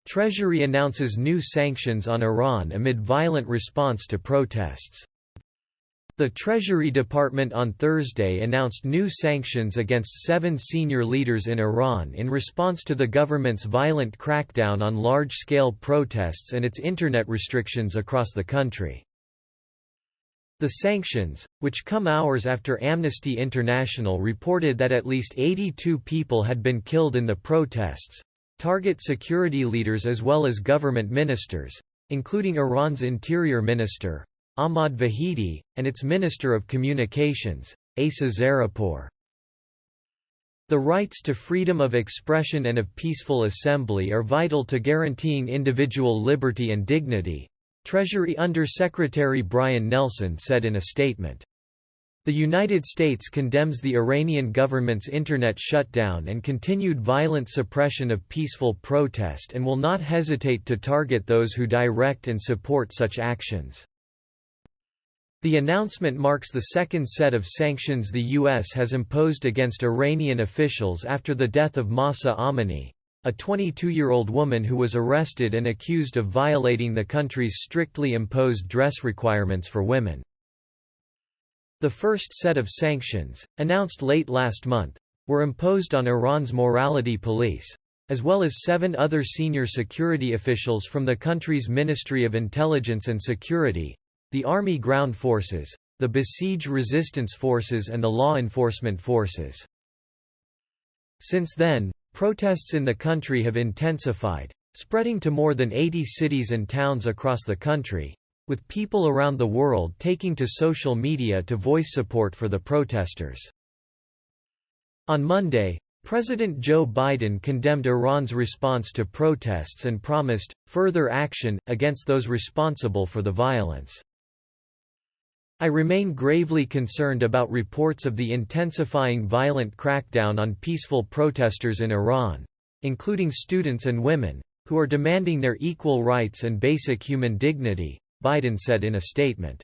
Treasury announces new sanctions on Iran amid violent response to protests. The Treasury Department on Thursday announced new sanctions against 7 senior leaders in Iran in response to the government's violent crackdown on large-scale protests and its internet restrictions across the country. The sanctions, which come hours after Amnesty International reported that at least 82 people had been killed in the protests, target security leaders as well as government ministers, including Iran's Interior Minister, Ahmad Vahidi, and its Minister of Communications, Asa Zarapur. The rights to freedom of expression and of peaceful assembly are vital to guaranteeing individual liberty and dignity, Treasury Under-Secretary Brian Nelson said in a statement. The United States condemns the Iranian government's internet shutdown and continued violent suppression of peaceful protest and will not hesitate to target those who direct and support such actions. The announcement marks the second set of sanctions the U.S. has imposed against Iranian officials after the death of Mahsa Amini, a 22-year-old woman who was arrested and accused of violating the country's strictly imposed dress requirements for women. The first set of sanctions, announced late last month, were imposed on Iran's morality police, as well as 7 other senior security officials from the country's Ministry of Intelligence and Security, the Army Ground Forces, the Besieged Resistance Forces and the Law Enforcement Forces. Since then, protests in the country have intensified, spreading to more than 80 cities and towns across the country, with people around the world taking to social media to voice support for the protesters. On Monday, President Joe Biden condemned Iran's response to protests and promised further action against those responsible for the violence. I remain gravely concerned about reports of the intensifying violent crackdown on peaceful protesters in Iran, including students and women, who are demanding their equal rights and basic human dignity, Biden said in a statement.